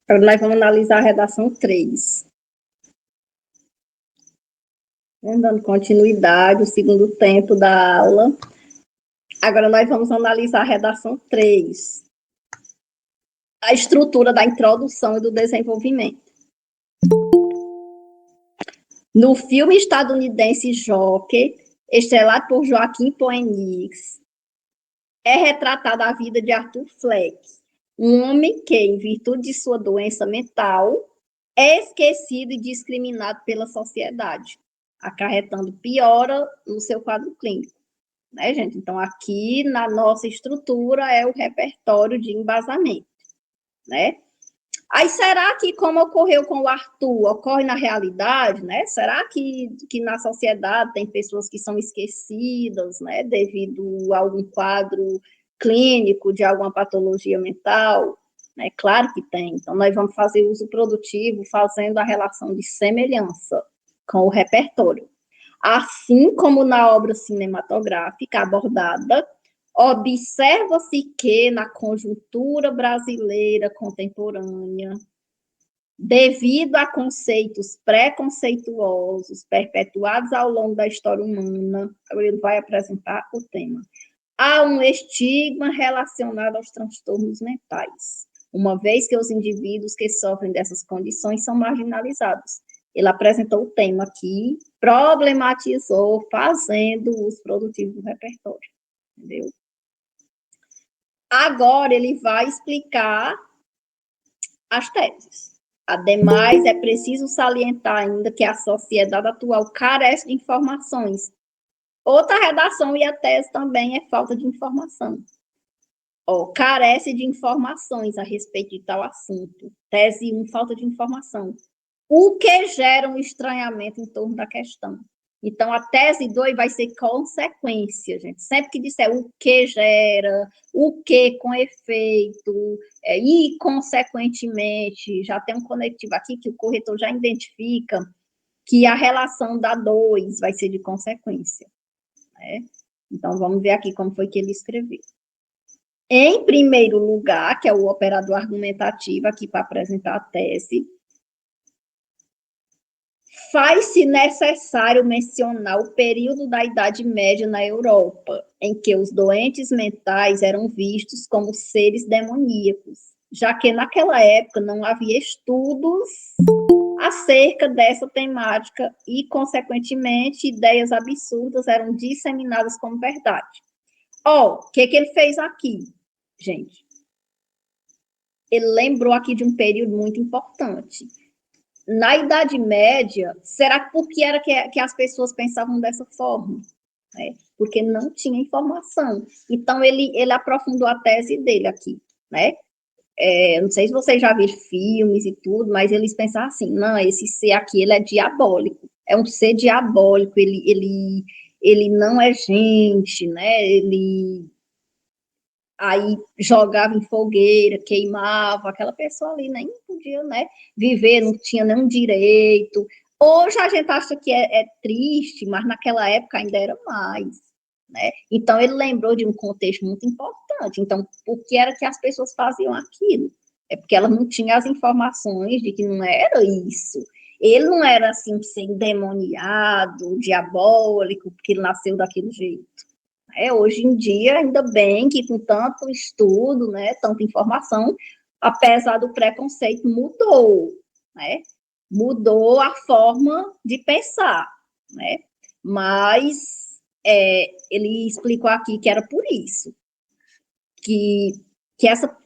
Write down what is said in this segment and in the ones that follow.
Agora nós vamos analisar a redação 3. Dando continuidade, o segundo tempo da aula. Agora nós vamos analisar a redação 3. A estrutura da introdução e do desenvolvimento. No filme estadunidense Joker, estrelado por Joaquim Phoenix, é retratada a vida de Arthur Fleck, um homem que, em virtude de sua doença mental, é esquecido e discriminado pela sociedade, acarretando piora no seu quadro clínico. Né, gente? Então, aqui na nossa estrutura é o repertório de embasamento. Né? Aí, será que, como ocorreu com o Arthur, ocorre na realidade, né? Será que na sociedade tem pessoas que são esquecidas, né, devido a algum quadro clínico de alguma patologia mental? Né? Claro que tem. Então, nós vamos fazer uso produtivo fazendo a relação de semelhança com o repertório. Assim como na obra cinematográfica abordada, observa-se que, na conjuntura brasileira contemporânea, devido a conceitos preconceituosos perpetuados ao longo da história humana, ele vai apresentar o tema, há um estigma relacionado aos transtornos mentais, uma vez que os indivíduos que sofrem dessas condições são marginalizados. Ele apresentou o tema aqui, problematizou, fazendo uso produtivo do repertório, entendeu? Agora ele vai explicar as teses. Ademais, é preciso salientar ainda que a sociedade atual carece de informações. Outra redação e a tese também é falta de informação. Carece de informações a respeito de tal assunto. Tese 1, falta de informação. O que gera um estranhamento em torno da questão. Então, a tese 2 vai ser consequência, gente. Sempre que disser o que gera, o que com efeito, e, consequentemente, já tem um conectivo aqui que o corretor já identifica que a relação da 2 vai ser de consequência. Né? Então, vamos ver aqui como foi que ele escreveu. Em primeiro lugar, que é o operador argumentativo aqui para apresentar a tese, faz-se necessário mencionar o período da Idade Média na Europa, em que os doentes mentais eram vistos como seres demoníacos, já que naquela época não havia estudos acerca dessa temática e, consequentemente, ideias absurdas eram disseminadas como verdade. O que ele fez aqui, gente? Ele lembrou aqui de um período muito importante. Na Idade Média, será que por que era que as pessoas pensavam dessa forma? Né? Porque não tinha informação. Então, ele aprofundou a tese dele aqui, né? Não sei se vocês já viram filmes e tudo, mas eles pensavam assim, não, esse ser aqui, ele é diabólico, é um ser diabólico, ele não é gente, né? Ele aí jogava em fogueira, queimava, aquela pessoa ali nem podia, né, viver, não tinha nenhum direito. Hoje a gente acha que é triste, mas naquela época ainda era mais, né? Então ele lembrou de um contexto muito importante. Então, por que era que as pessoas faziam aquilo? É porque elas não tinham as informações de que não era isso. Ele não era assim, ser endemoniado, diabólico, porque ele nasceu daquele jeito. Hoje em dia, ainda bem que com tanto estudo, né, tanta informação, apesar do preconceito, mudou, né? Mudou a forma de pensar, né? Mas ele explicou aqui que era por isso, que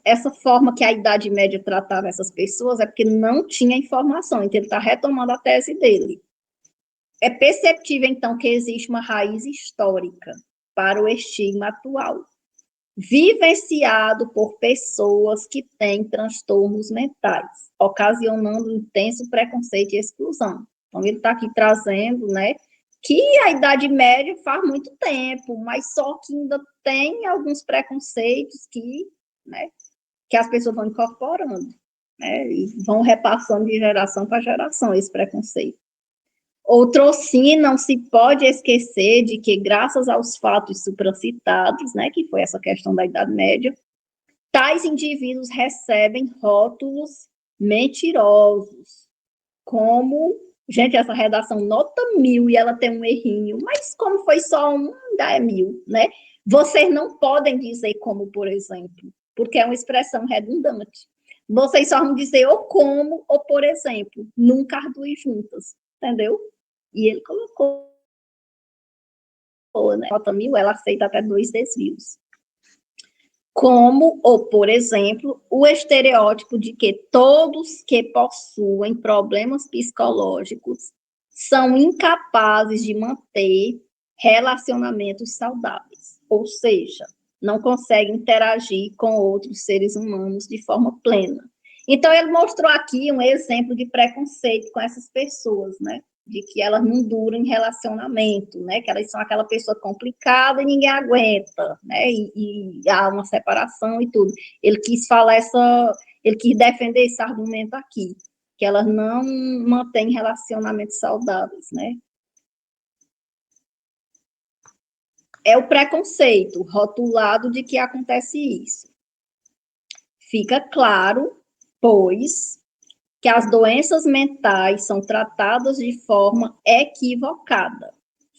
essa forma que a Idade Média tratava essas pessoas é porque não tinha informação, então ele está retomando a tese dele. É perceptível, então, que existe uma raiz histórica para o estigma atual, vivenciado por pessoas que têm transtornos mentais, ocasionando intenso preconceito e exclusão. Então, ele está aqui trazendo, né, que a Idade Média faz muito tempo, mas só que ainda tem alguns preconceitos né, que as pessoas vão incorporando, né, e vão repassando de geração para geração esse preconceito. Outro sim, não se pode esquecer de que, graças aos fatos supracitados, né, que foi essa questão da Idade Média, tais indivíduos recebem rótulos mentirosos, como, gente, essa redação nota 1000 e ela tem um errinho, mas como foi só um, ainda é 1000, né? Vocês não podem dizer como, por exemplo, porque é uma expressão redundante. Vocês só vão dizer ou como ou por exemplo, nunca as duas juntas, entendeu? E ele colocou, né? Nota 1000, ela aceita até 2 desvios. Como, ou por exemplo, o estereótipo de que todos que possuem problemas psicológicos são incapazes de manter relacionamentos saudáveis, ou seja, não conseguem interagir com outros seres humanos de forma plena. Então, ele mostrou aqui um exemplo de preconceito com essas pessoas, né? De que elas não duram em relacionamento, né? Que elas são aquela pessoa complicada e ninguém aguenta, né? E há uma separação e tudo. Ele quis falar ele quis defender esse argumento aqui, que elas não mantêm relacionamentos saudáveis, né? É o preconceito rotulado de que acontece isso. Fica claro, pois, que as doenças mentais são tratadas de forma equivocada,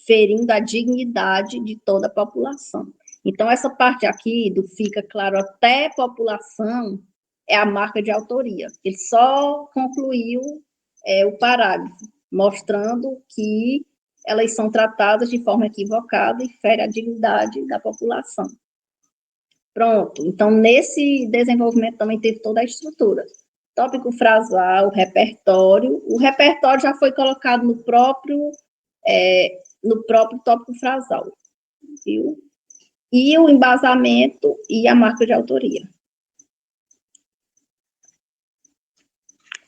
ferindo a dignidade de toda a população. Então, essa parte aqui do fica claro até população é a marca de autoria. Ele só concluiu o parágrafo, mostrando que elas são tratadas de forma equivocada e fere a dignidade da população. Pronto. Então, nesse desenvolvimento também teve toda a estrutura. Tópico frasal, repertório. O repertório já foi colocado no próprio tópico frasal, viu? E o embasamento e a marca de autoria.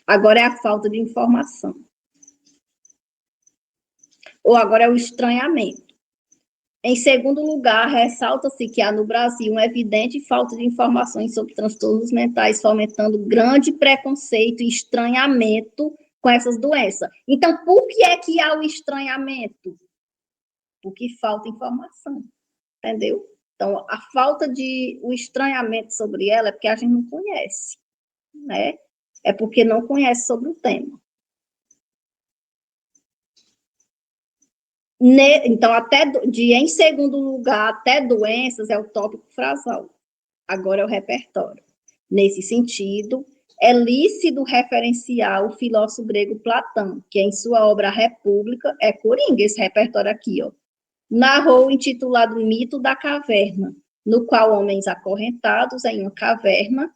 Agora é a falta de informação. Ou agora é o estranhamento. Em segundo lugar, ressalta-se que há no Brasil uma evidente falta de informações sobre transtornos mentais, fomentando grande preconceito e estranhamento com essas doenças. Então, por que é que há o estranhamento? Porque falta informação, entendeu? Então, a falta de o estranhamento sobre ela é porque a gente não conhece, né? É porque não conhece sobre o tema. Então, em segundo lugar, até doenças é o tópico frasal. Agora é o repertório. Nesse sentido, é lícito referenciar o filósofo grego Platão, que em sua obra República, é coringa esse repertório aqui, ó, narrou o intitulado Mito da Caverna, no qual homens acorrentados em uma caverna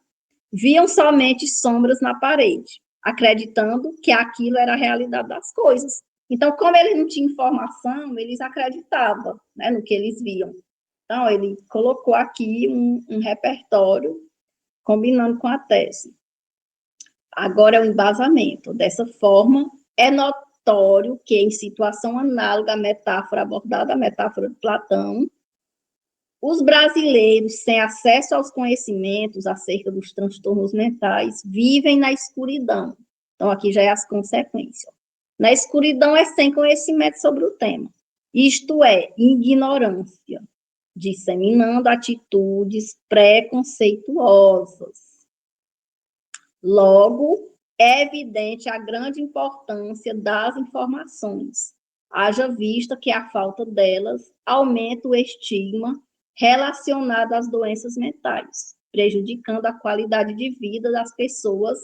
viam somente sombras na parede, acreditando que aquilo era a realidade das coisas. Então, como eles não tinham informação, eles acreditavam, né, no que eles viam. Então, ele colocou aqui um repertório combinando com a tese. Agora é o embasamento. Dessa forma, é notório que, em situação análoga à metáfora abordada, a metáfora de Platão, os brasileiros, sem acesso aos conhecimentos acerca dos transtornos mentais, vivem na escuridão. Então, aqui já é as consequências. Na escuridão é sem conhecimento sobre o tema. Isto é, ignorância, disseminando atitudes preconceituosas. Logo, é evidente a grande importância das informações, haja vista que a falta delas aumenta o estigma relacionado às doenças mentais, prejudicando a qualidade de vida das pessoas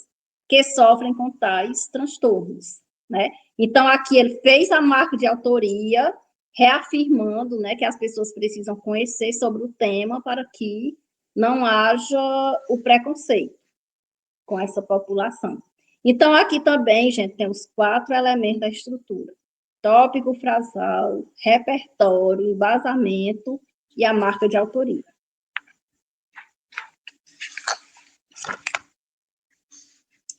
que sofrem com tais transtornos, né? Então, aqui ele fez a marca de autoria, reafirmando, né, que as pessoas precisam conhecer sobre o tema para que não haja o preconceito com essa população. Então, aqui também, gente, tem os 4 elementos da estrutura: tópico frasal, repertório, embasamento e a marca de autoria.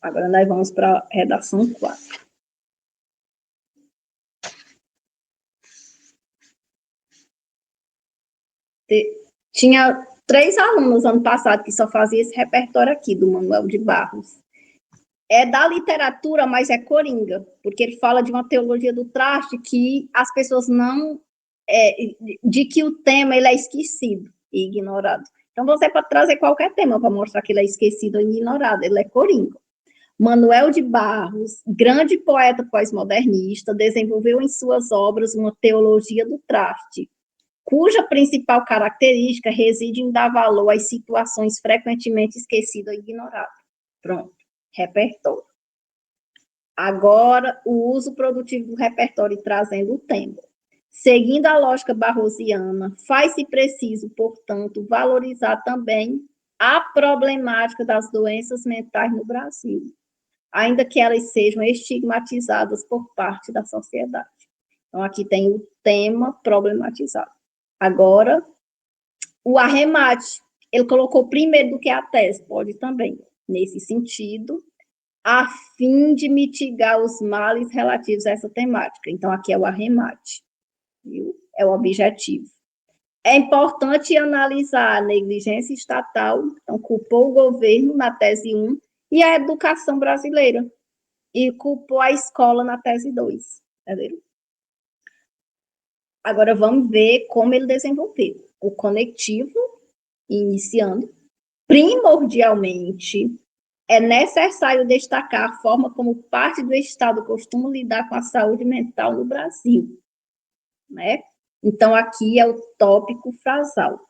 Agora nós vamos para a redação 4. Tinha 3 alunos ano passado que só faziam esse repertório aqui, do Manuel de Barros. É da literatura, mas é coringa, porque ele fala de uma teologia do traste que as pessoas não... de que o tema ele é esquecido e ignorado. Então, você pode trazer qualquer tema para mostrar que ele é esquecido ou ignorado, ele é coringa. Manuel de Barros, grande poeta pós-modernista, desenvolveu em suas obras uma teologia do traste, cuja principal característica reside em dar valor às situações frequentemente esquecidas e ignoradas. Pronto, repertório. Agora, o uso produtivo do repertório trazendo o tema. Seguindo a lógica barrosiana, faz-se preciso, portanto, valorizar também a problemática das doenças mentais no Brasil, ainda que elas sejam estigmatizadas por parte da sociedade. Então, aqui tem o tema problematizado. Agora, o arremate, ele colocou primeiro do que a tese, pode também, nesse sentido, a fim de mitigar os males relativos a essa temática. Então, aqui é o arremate, viu? É o objetivo. É importante analisar a negligência estatal, então, culpou o governo na tese 1 e a educação brasileira, e culpou a escola na tese 2, entendeu? Agora, vamos ver como ele desenvolveu. O conectivo, iniciando, primordialmente, é necessário destacar a forma como parte do Estado costuma lidar com a saúde mental no Brasil, né? Então, aqui é o tópico frasal.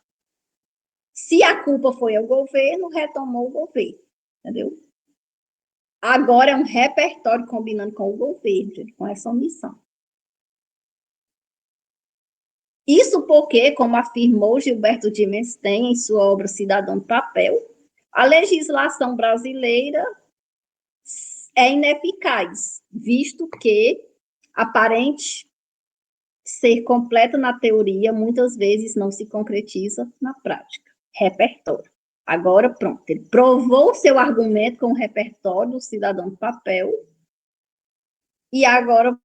Se a culpa foi ao governo, retomou o governo, entendeu? Agora é um repertório combinando com o governo, gente, com essa omissão. Isso porque, como afirmou Gilberto de Mensten em sua obra Cidadão do Papel, a legislação brasileira é ineficaz, visto que aparente ser completa na teoria, muitas vezes não se concretiza na prática. Repertório. Agora, pronto, ele provou seu argumento com o repertório do Cidadão do Papel, e agora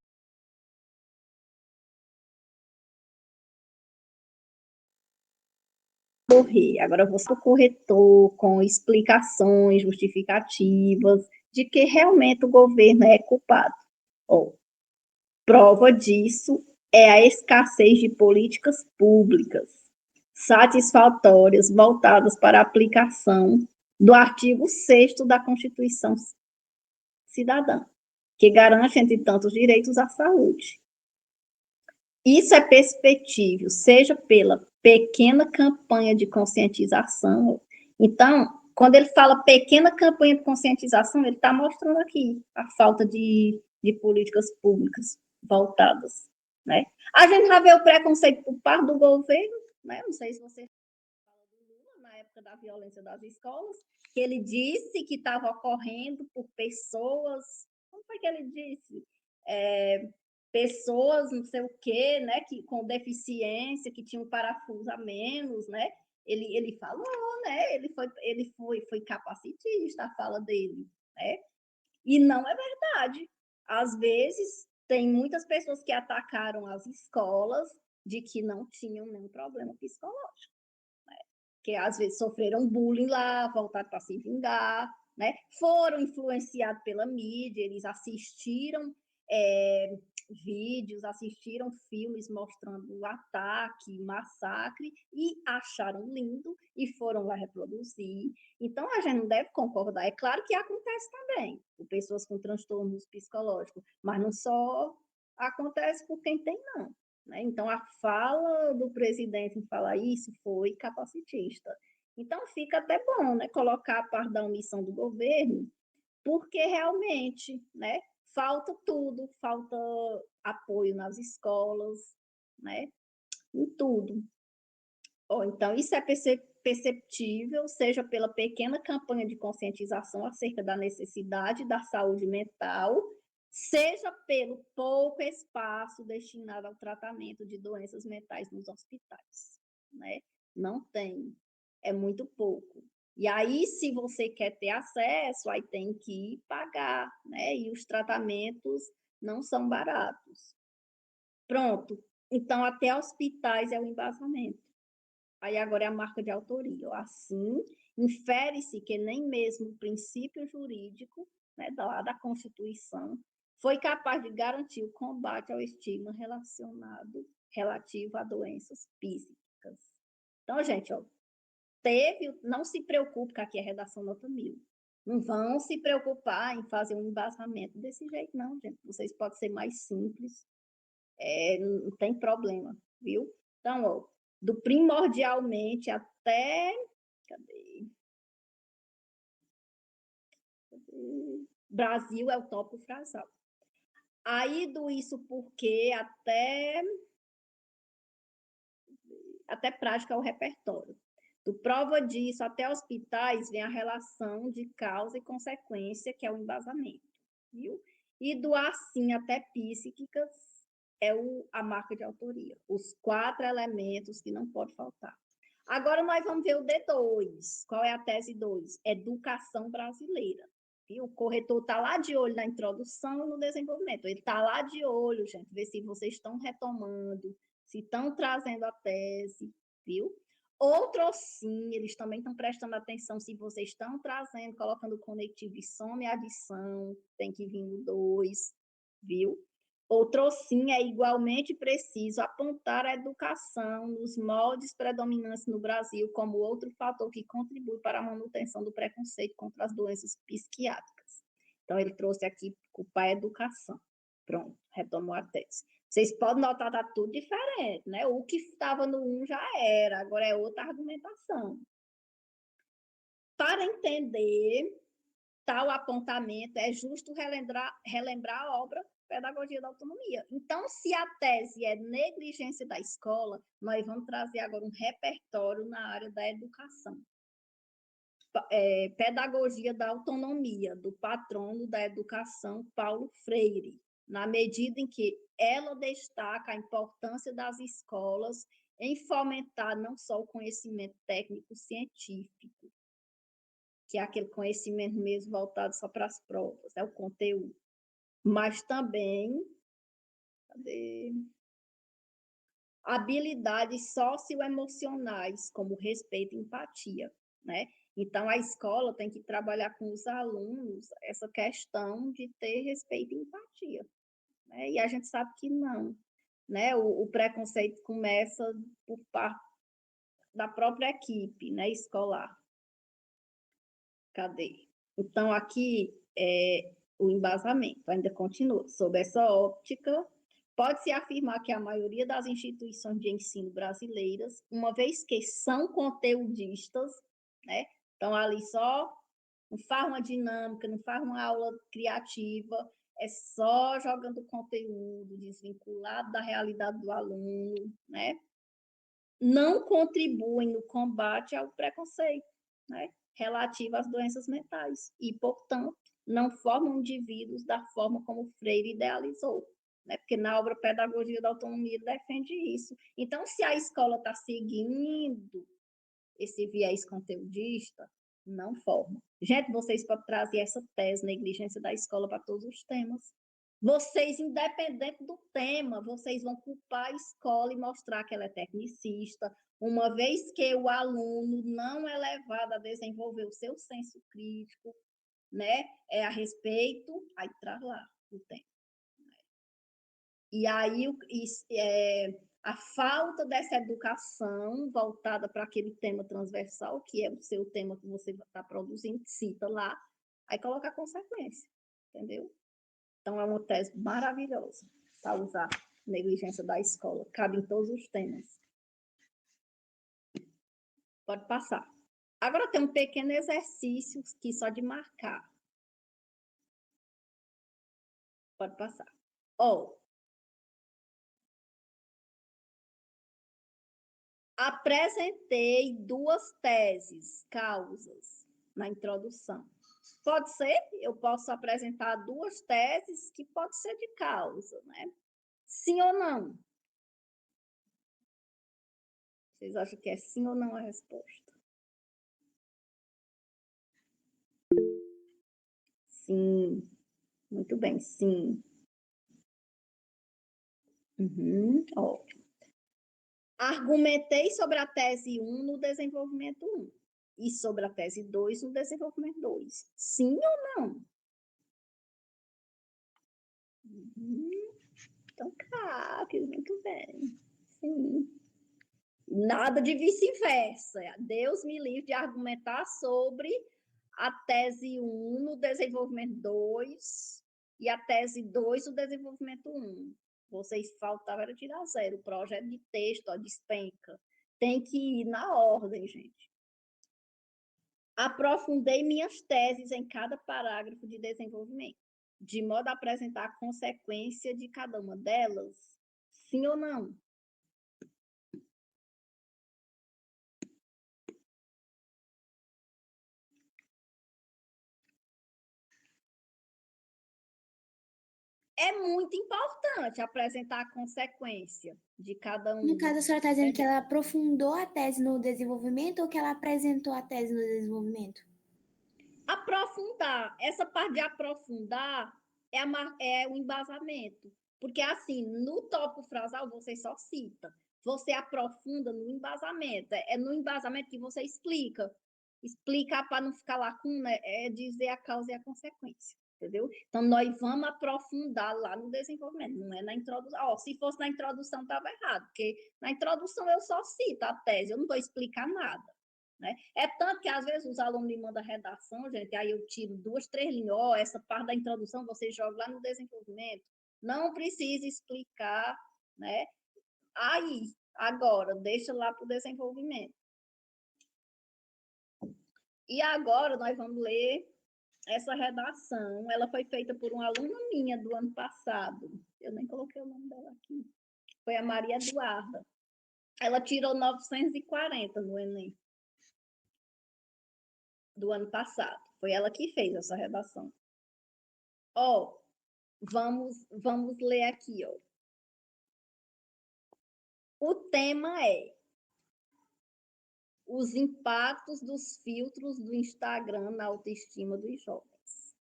correr. Agora eu vou para o corretor com explicações justificativas de que realmente o governo é culpado. Oh, prova disso é a escassez de políticas públicas satisfatórias voltadas para a aplicação do artigo 6º da Constituição Cidadã, que garante, entre tantos direitos, à saúde. Isso é perspectível, seja pela pequena campanha de conscientização. Então, quando ele fala pequena campanha de conscientização, ele está mostrando aqui a falta de políticas públicas voltadas, né? A gente já vê o preconceito por parte do governo, né? Não sei se você fala do Lula, na época da violência das escolas, que ele disse que estava ocorrendo por pessoas, como foi que ele disse? Pessoas, não sei o quê, né, que, com deficiência, que tinham parafuso a menos, né? Ele falou, né? Foi capacitista a fala dele, né? E não é verdade. Às vezes, tem muitas pessoas que atacaram as escolas de que não tinham nenhum problema psicológico, né? Que às vezes sofreram bullying lá, voltaram para se vingar, né? Foram influenciados pela mídia, eles assistiram vídeos, assistiram filmes mostrando o ataque, massacre e acharam lindo e foram lá reproduzir. Então, a gente não deve concordar. É claro que acontece também com pessoas com transtornos psicológicos, mas não só acontece por quem tem, não. Né? Então, a fala do presidente em falar isso foi capacitista. Então, fica até bom, né, colocar a parte da omissão do governo, porque realmente, né, falta tudo, falta apoio nas escolas, né, em tudo. Então, isso é perceptível, seja pela pequena campanha de conscientização acerca da necessidade da saúde mental, seja pelo pouco espaço destinado ao tratamento de doenças mentais nos hospitais, né? Não tem, é muito pouco. E aí, se você quer ter acesso, aí tem que pagar, né? E os tratamentos não são baratos. Pronto. Então, até hospitais é o embasamento. Aí agora é a marca de autoria. Assim, infere-se que nem mesmo o princípio jurídico, né, da Constituição foi capaz de garantir o combate ao estigma relativo a doenças psíquicas. Então, gente, ó, não se preocupe, que aqui é redação nota 1000. Não vão se preocupar em fazer um embasamento desse jeito, não, gente. Vocês podem ser mais simples, não tem problema, viu? Então, ó, do primordialmente até. Cadê? Brasil é o tópico frasal. Aí do isso porque até prática é o repertório. Do prova disso até hospitais vem a relação de causa e consequência, que é o embasamento, viu? E do assim até psíquicas é a marca de autoria. Os 4 elementos que não pode faltar. Agora nós vamos ver o D2. Qual é a tese 2? Educação brasileira. E o corretor está lá de olho na introdução e no desenvolvimento. Ele está lá de olho, gente, ver se vocês estão retomando, se estão trazendo a tese, viu? Outros sim, eles também estão prestando atenção se vocês estão trazendo, colocando conectivo de soma e adição, tem que vir o 2, viu? Outro sim é igualmente preciso apontar a educação nos moldes predominantes no Brasil como outro fator que contribui para a manutenção do preconceito contra as doenças psiquiátricas. Então, ele trouxe aqui culpar a educação. Pronto, retomou a tese. Vocês podem notar, está tudo diferente, né? O que estava no 1 já era, agora é outra argumentação. Para entender tal apontamento, é justo relembrar a obra Pedagogia da Autonomia. Então, se a tese é negligência da escola, nós vamos trazer agora um repertório na área da educação. Pedagogia da Autonomia, do patrono da educação, Paulo Freire, na medida em que ela destaca a importância das escolas em fomentar não só o conhecimento técnico-científico, que é aquele conhecimento mesmo voltado só para as provas, é o conteúdo, mas também habilidades socioemocionais, como respeito e empatia, né? Então, a escola tem que trabalhar com os alunos essa questão de ter respeito e empatia, né? E a gente sabe que não, né? O preconceito começa por parte da própria equipe, né, escolar. Cadê? Então, aqui o embasamento ainda continua. Sob essa óptica, pode-se afirmar que a maioria das instituições de ensino brasileiras, uma vez que são conteudistas, né, estão ali só, não faz uma dinâmica, não faz uma aula criativa, é só jogando conteúdo desvinculado da realidade do aluno, né, não contribuem no combate ao preconceito, né, relativo às doenças mentais e, portanto, não formam indivíduos da forma como Freire idealizou, né, porque na obra Pedagogia da Autonomia ele defende isso. Então, se a escola está seguindo esse viés conteudista, não forma. Gente, vocês podem trazer essa tese, negligência da escola, para todos os temas. Vocês, independente do tema, vocês vão culpar a escola e mostrar que ela é tecnicista, uma vez que o aluno não é levado a desenvolver o seu senso crítico, né? É a respeito, aí traz lá o tema. E aí a falta dessa educação voltada para aquele tema transversal, que é o seu tema que você está produzindo, cita lá, aí coloca a consequência, entendeu? Então, é uma tese maravilhosa para usar negligência da escola. Cabe em todos os temas. Pode passar. Agora tem um pequeno exercício que só de marcar. Pode passar. Apresentei 2 teses, causas, na introdução. Pode ser, eu posso apresentar 2 teses que pode ser de causa, né? Sim ou não? Vocês acham que é sim ou não a resposta? Sim. Muito bem, sim. Ótimo. Argumentei sobre a tese 1 no desenvolvimento 1 e sobre a tese 2 no desenvolvimento 2. Sim ou não? Então, cabe, muito bem. Sim. Nada de vice-versa. Deus me livre de argumentar sobre a tese 1 no desenvolvimento 2 e a tese 2 no desenvolvimento 1. Vocês faltavam era tirar 0. O projeto de texto, ó, despenca. Tem que ir na ordem, gente. Aprofundei minhas teses em cada parágrafo de desenvolvimento, de modo a apresentar a consequência de cada uma delas, sim ou não? É muito importante apresentar a consequência de cada No caso, a uma. senhora está dizendo que ela aprofundou a tese no desenvolvimento ou que ela apresentou a tese no desenvolvimento? Aprofundar. Essa parte de aprofundar é o embasamento. Porque, assim, no tópico frasal, você só cita. Você aprofunda no embasamento. É no embasamento que você explica. Explicar para não ficar lacuna é dizer a causa e a consequência. Entendeu? Então, nós vamos aprofundar lá no desenvolvimento, não é na introdução. Oh, se fosse na introdução, estava errado, porque na introdução eu só cito a tese, eu não vou explicar nada. Né? É tanto que, às vezes, os alunos me mandam redação, gente, aí eu tiro 2, 3 linhas, ó, essa parte da introdução você joga lá no desenvolvimento. Não precisa explicar, né? Aí, agora, deixa lá para o desenvolvimento. E agora nós vamos ler essa redação. Ela foi feita por uma aluna minha do ano passado. Eu nem coloquei o nome dela aqui. Foi a Maria Eduarda. Ela tirou 940 no Enem do ano passado. Foi ela que fez essa redação. Ó, vamos ler aqui, ó. O tema é os impactos dos filtros do Instagram na autoestima dos jovens.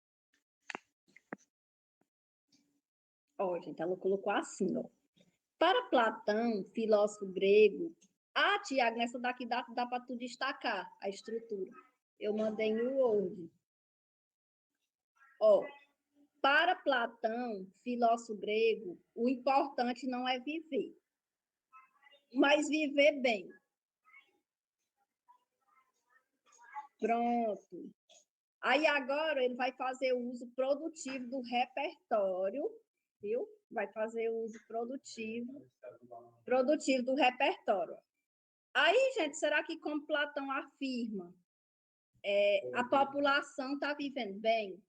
Ó, gente, ela colocou assim, ó. Para Platão, filósofo grego... Ah, Tiago, nessa daqui dá para tu destacar a estrutura. Eu mandei no Word. Ó, para Platão, filósofo grego, o importante não é viver, mas viver bem. Pronto. Aí agora ele vai fazer o uso produtivo do repertório, viu? Vai fazer o uso produtivo do repertório. Aí, gente, será que como Platão afirma, a população está vivendo bem?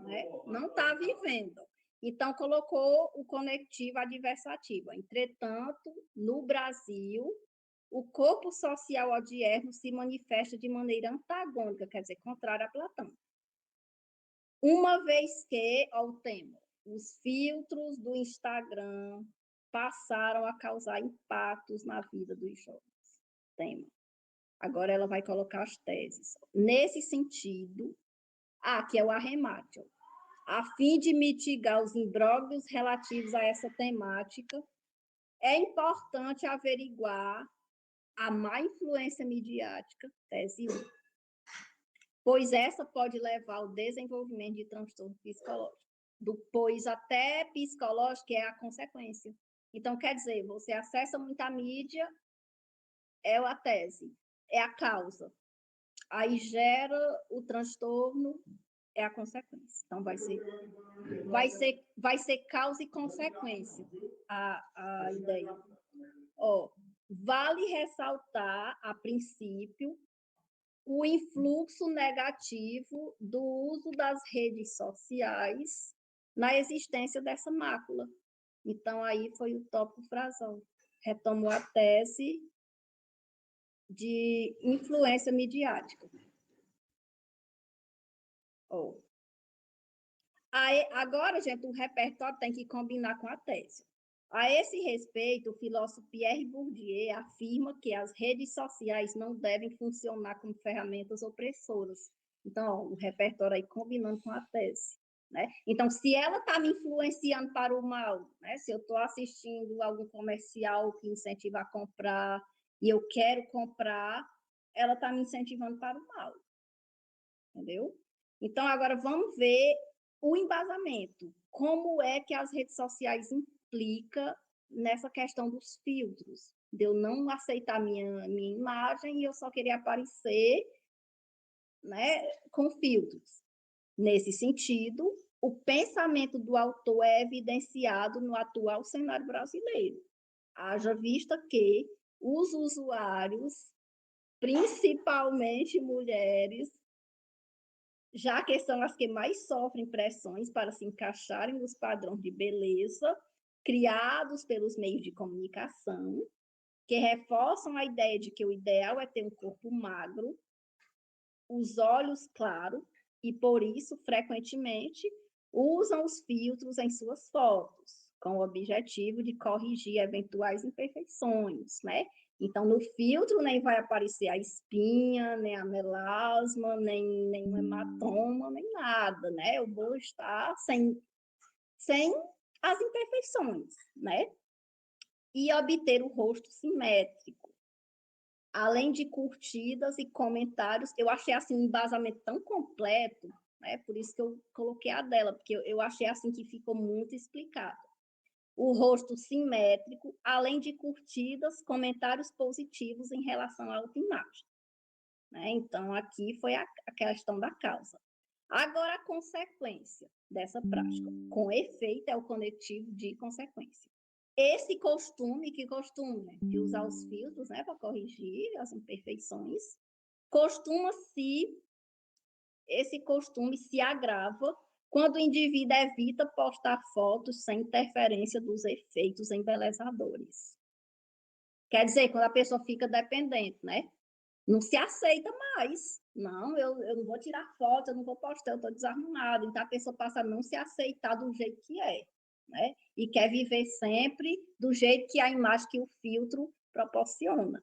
Né? Não está vivendo. Então, colocou o conectivo adversativo. Entretanto, no Brasil, o corpo social odierno se manifesta de maneira antagônica, quer dizer, contrária a Platão. Uma vez que, ao tema, os filtros do Instagram passaram a causar impactos na vida dos jovens. Tema. Agora ela vai colocar as teses. Nesse sentido, que é o arremate. A fim de mitigar os imbróglios relativos a essa temática, é importante averiguar a má influência midiática, tese 1, pois essa pode levar ao desenvolvimento de transtorno psicológico. Pois até psicológico é a consequência. Então, quer dizer, você acessa muita mídia, é a tese, é a causa. Aí gera o transtorno, é a consequência. Então, vai ser causa e consequência a ideia. Ó, vale ressaltar, a princípio, o influxo negativo do uso das redes sociais na existência dessa mácula. Então, aí foi o tópico frasal. Retomou a tese de influência midiática. Oh. Aí, agora, gente, o repertório tem que combinar com a tese. A esse respeito, o filósofo Pierre Bourdieu afirma que as redes sociais não devem funcionar como ferramentas opressoras. Então, ó, o repertório aí combinando com a tese. Né? Então, se ela está me influenciando para o mal, né? Se eu estou assistindo algum comercial que incentiva a comprar e eu quero comprar, ela está me incentivando para o mal. Entendeu? Então, agora vamos ver o embasamento. Como é que as redes sociais implicam nessa questão dos filtros? De eu não aceitar minha imagem e eu só queria aparecer né, com filtros. Nesse sentido, o pensamento do autor é evidenciado no atual cenário brasileiro. Haja vista que os usuários, principalmente mulheres, já que são as que mais sofrem pressões para se encaixarem nos padrões de beleza criados pelos meios de comunicação, que reforçam a ideia de que o ideal é ter um corpo magro, os olhos claros, e por isso, frequentemente, usam os filtros em suas fotos, com o objetivo de corrigir eventuais imperfeições, né? Então, no filtro nem vai aparecer a espinha, nem a melasma, nem um hematoma, nem nada, né? Eu vou estar sem as imperfeições, né? E obter o rosto simétrico. Além de curtidas e comentários, eu achei assim um embasamento tão completo, né? Por isso que eu coloquei a dela, porque eu achei assim que ficou muito explicado. O rosto simétrico, além de curtidas, comentários positivos em relação à autoimagem, né? Então, aqui foi a questão da causa. Agora, a consequência dessa prática. Com efeito, é o conectivo de consequência. Esse costume, que costume, né, de usar os filtros, né, para corrigir as imperfeições, esse costume se agrava quando o indivíduo evita postar fotos sem interferência dos efeitos embelezadores. Quer dizer, quando a pessoa fica dependente, né? Não se aceita mais. Não, eu não vou tirar foto, eu não vou postar, eu estou desarrumado. Então, a pessoa passa a não se aceitar do jeito que é, né? E quer viver sempre do jeito que a imagem que o filtro proporciona.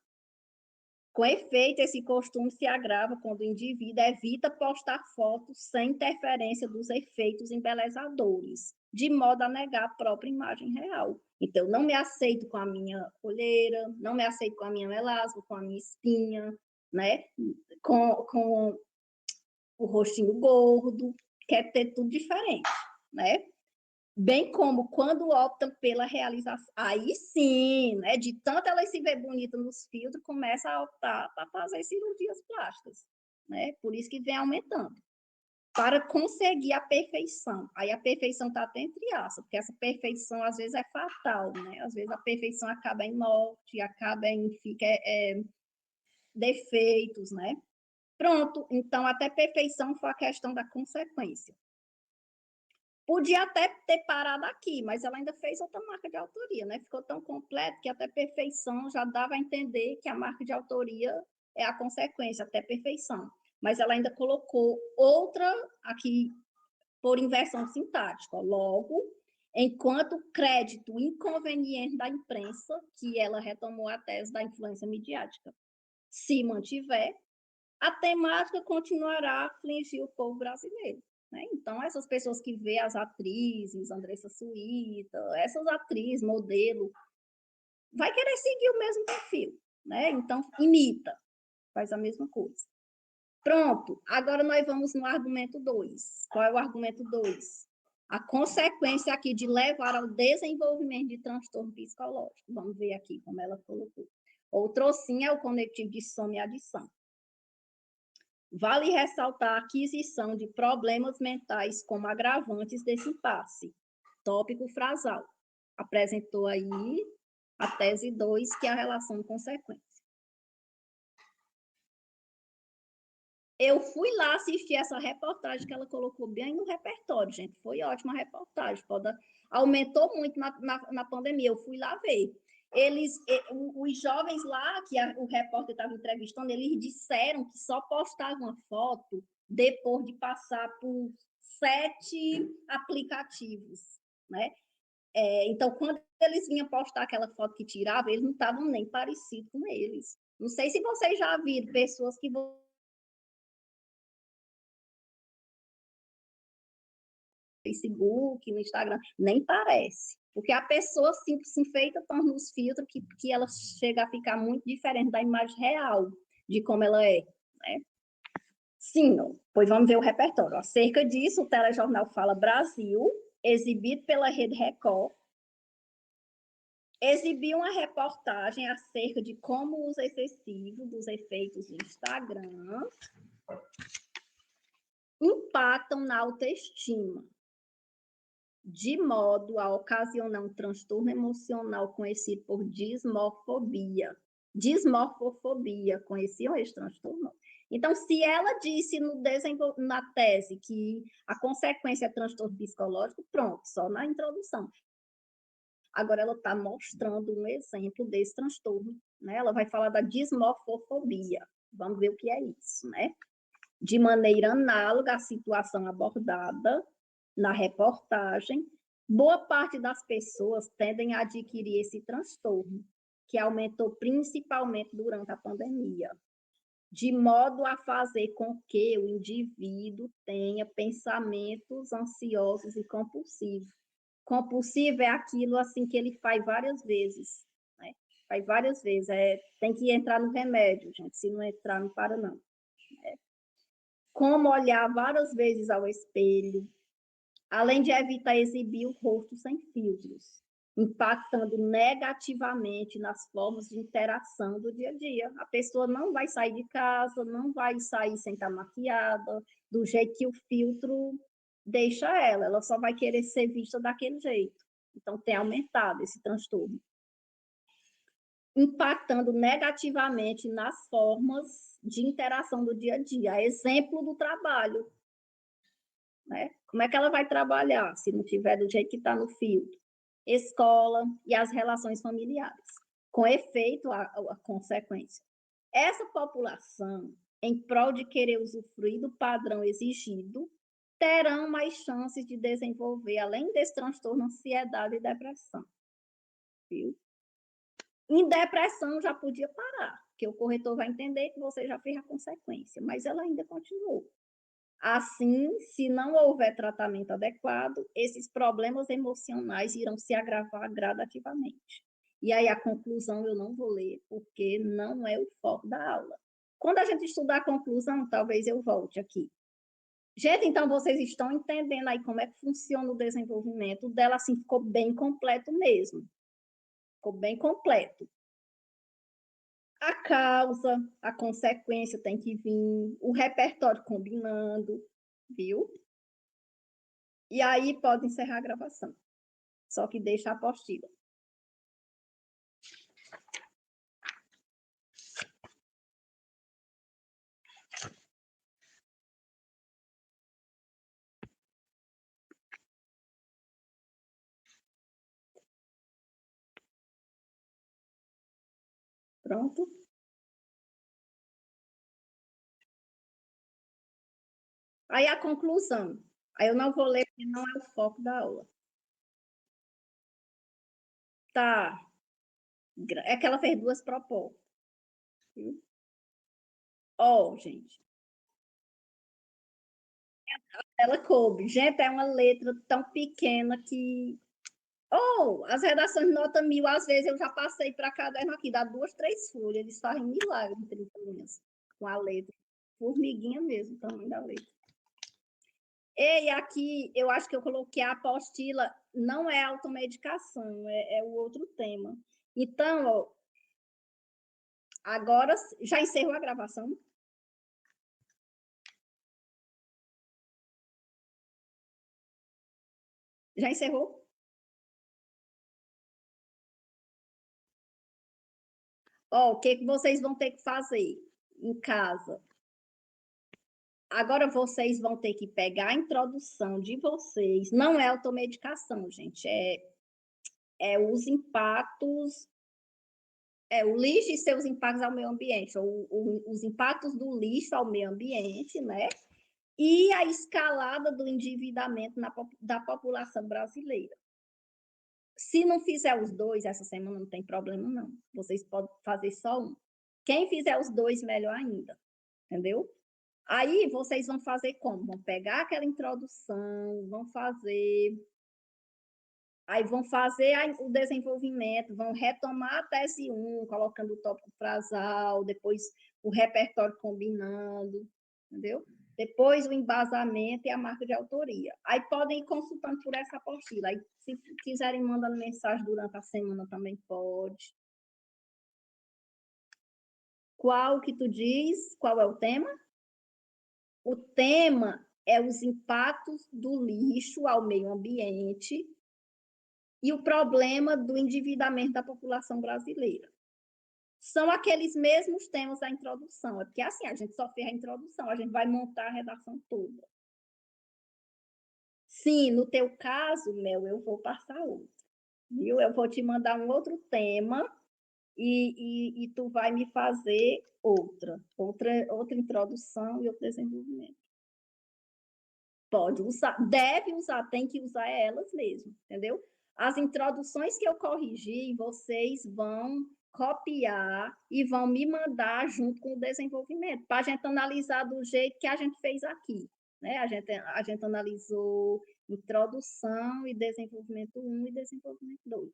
Com efeito, esse costume se agrava quando o indivíduo evita postar fotos sem interferência dos efeitos embelezadores, de modo a negar a própria imagem real. Então, não me aceito com a minha olheira, não me aceito com a minha melasma, com a minha espinha, né? Com o rostinho gordo, quer ter tudo diferente, né? Bem como quando optam pela realização. Aí sim, né? De tanto ela se ver bonita nos filtros, começa a optar para fazer cirurgias plásticas, né? Por isso que vem aumentando. Para conseguir a perfeição. Aí a perfeição está até entre aspas, porque essa perfeição às vezes é fatal, né? Às vezes a perfeição acaba em morte, acaba em defeitos, né? Pronto, então até perfeição foi a questão da consequência. Podia até ter parado aqui, mas ela ainda fez outra marca de autoria, né? Ficou tão completo que até perfeição já dava a entender que a marca de autoria é a consequência, até perfeição. Mas ela ainda colocou outra aqui por inversão sintática. Logo, enquanto crédito inconveniente da imprensa, que ela retomou a tese da influência midiática, se mantiver, a temática continuará a afligir o povo brasileiro. Né? Então, essas pessoas que vê as atrizes, Andressa Suíta, essas atrizes, modelo, vai querer seguir o mesmo perfil. Né? Então, imita, faz a mesma coisa. Pronto, agora nós vamos no argumento 2. Qual é o argumento 2? A consequência aqui de levar ao desenvolvimento de transtorno psicológico. Vamos ver aqui como ela colocou. Outro sim é o conectivo de soma e adição. Vale ressaltar a aquisição de problemas mentais como agravantes desse impasse. Tópico frasal. Apresentou aí a tese 2, que é a relação consequência. Eu fui lá assistir essa reportagem que ela colocou bem no repertório, gente. Foi ótima a reportagem. Aumentou muito na pandemia. Eu fui lá ver. Os jovens lá, que o repórter estava entrevistando, eles disseram que só postavam a foto depois de passar por 7 aplicativos, né? Então, quando eles vinham postar aquela foto que tirava, eles não estavam nem parecidos com eles. Não sei se vocês já viram pessoas que Facebook, no Instagram, nem parece. Porque a pessoa se enfeita tanto nos filtros que ela chega a ficar muito diferente da imagem real de como ela é. Né? Sim, pois vamos ver o repertório. Acerca disso, o telejornal Fala Brasil, exibido pela Rede Record, exibiu uma reportagem acerca de como o uso excessivo dos efeitos do Instagram impactam na autoestima, de modo a ocasionar um transtorno emocional conhecido por dismorfobia. Dismorfofobia, conheciam esse transtorno? Então, se ela disse na tese que a consequência é transtorno psicológico, pronto, só na introdução. Agora ela está mostrando um exemplo desse transtorno, né? Ela vai falar da dismorfofobia. Vamos ver o que é isso, né? De maneira análoga à situação abordada na reportagem, boa parte das pessoas tendem a adquirir esse transtorno, que aumentou principalmente durante a pandemia, de modo a fazer com que o indivíduo tenha pensamentos ansiosos e compulsivos. Compulsivo é aquilo assim que ele faz várias vezes, né? Faz várias vezes, tem que entrar no remédio, gente, se não entrar, não para não. Como olhar várias vezes ao espelho, além de evitar exibir o rosto sem filtros, impactando negativamente nas formas de interação do dia a dia. A pessoa não vai sair de casa, não vai sair sem estar maquiada, do jeito que o filtro deixa ela só vai querer ser vista daquele jeito. Então, tem aumentado esse transtorno. Impactando negativamente nas formas de interação do dia a dia. Exemplo do trabalho. Né? Como é que ela vai trabalhar se não tiver do jeito que está no filtro? Escola e as relações familiares. Com efeito, a consequência. Essa população, em prol de querer usufruir do padrão exigido, terão mais chances de desenvolver, além desse transtorno, ansiedade e depressão. Viu? Em depressão já podia parar, porque o corretor vai entender que você já fez a consequência, mas ela ainda continuou. Assim, se não houver tratamento adequado, esses problemas emocionais irão se agravar gradativamente. E aí a conclusão eu não vou ler, porque não é o foco da aula. Quando a gente estudar a conclusão, talvez eu volte aqui. Gente, então vocês estão entendendo aí como é que funciona o desenvolvimento dela, assim, ficou bem completo mesmo. Ficou bem completo. A causa, a consequência tem que vir, o repertório combinando, viu? E aí pode encerrar a gravação. Só que deixa a apostila. Pronto? Aí a conclusão. Aí eu não vou ler porque não é o foco da aula. Tá. É que ela fez duas propostas. Ó, gente. Ela coube. Gente, é uma letra tão pequena que. Oh, as redações de nota 1000, às vezes eu já passei para caderno aqui, dá 2, 3 folhas. Eles fazem milagre em 30 linhas com a letra. Formiguinha mesmo, o tamanho da letra. E aqui, eu acho que eu coloquei a apostila, não é automedicação, é o outro tema. Então, ó, agora já encerrou a gravação? Já encerrou? Ó, o que vocês vão ter que fazer em casa? Agora vocês vão ter que pegar a introdução de vocês, não é automedicação, gente, é os impactos, o lixo e seus impactos ao meio ambiente, ou os impactos do lixo ao meio ambiente, né? E a escalada do endividamento da população brasileira. Se não fizer os dois essa semana, não tem problema, não. Vocês podem fazer só um. Quem fizer os dois, melhor ainda. Entendeu? Aí vocês vão fazer como? Vão pegar aquela introdução, vão fazer. Aí vão fazer o desenvolvimento, vão retomar a tese 1, colocando o tópico frasal, depois o repertório combinando, entendeu? Depois o embasamento e a marca de autoria. Aí podem ir consultando por essa apostila. Aí, se quiserem mandando mensagem durante a semana, também pode. Qual que tu diz? Qual é o tema? O tema é os impactos do lixo ao meio ambiente e o problema do endividamento da população brasileira. São aqueles mesmos temas da introdução, é porque assim, a gente só fez a introdução, a gente vai montar a redação toda. Sim, no teu caso, Mel, eu vou passar outro, viu? Eu vou te mandar um outro tema e tu vai me fazer outra introdução e outro desenvolvimento. Pode usar, deve usar, tem que usar elas mesmo, entendeu? As introduções que eu corrigi, vocês vão copiar e vão me mandar junto com o desenvolvimento, para a gente analisar do jeito que a gente fez aqui, né? A gente analisou introdução e desenvolvimento 1 e desenvolvimento 2,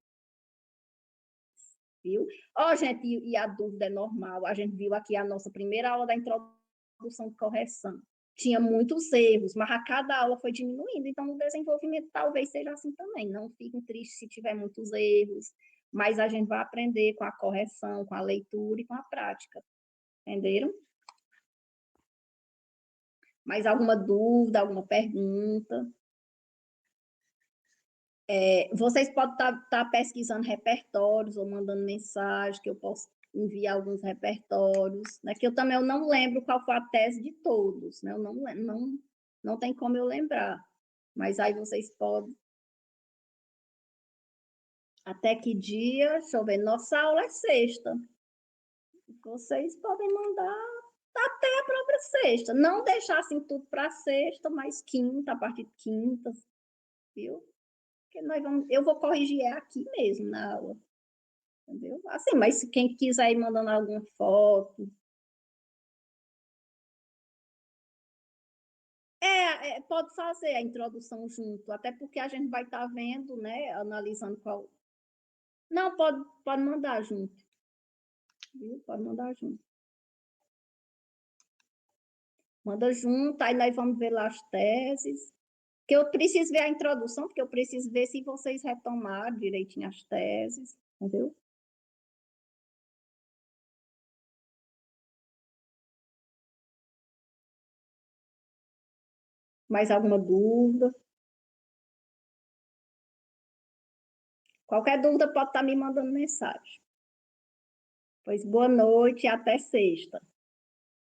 viu? Ó, gente, e a dúvida é normal, a gente viu aqui a nossa primeira aula da introdução de correção. Tinha muitos erros, mas a cada aula foi diminuindo, então no desenvolvimento talvez seja assim também. Não fiquem tristes se tiver muitos erros, mas a gente vai aprender com a correção, com a leitura e com a prática. Entenderam? Mais alguma dúvida, alguma pergunta? Vocês podem estar pesquisando repertórios ou mandando mensagem, que eu posso enviar alguns repertórios, né? Que eu não lembro qual foi a tese de todos, né? Eu não tem como eu lembrar. Mas aí vocês podem. Até que dia? Deixa eu ver. Nossa aula é sexta. Vocês podem mandar até a própria sexta. Não deixar assim tudo para sexta, mas quinta, a partir de quinta, viu? Porque eu vou corrigir aqui mesmo na aula. Entendeu? Assim, mas se quem quiser ir mandando alguma foto. Pode fazer a introdução junto, até porque a gente vai estar vendo, né? Analisando qual. Não, pode mandar junto. Viu? Pode mandar junto. Manda junto, aí nós vamos ver lá as teses. Que eu preciso ver a introdução, porque eu preciso ver se vocês retomaram direitinho as teses, entendeu? Mais alguma dúvida? Qualquer dúvida pode estar me mandando mensagem. Pois boa noite e até sexta.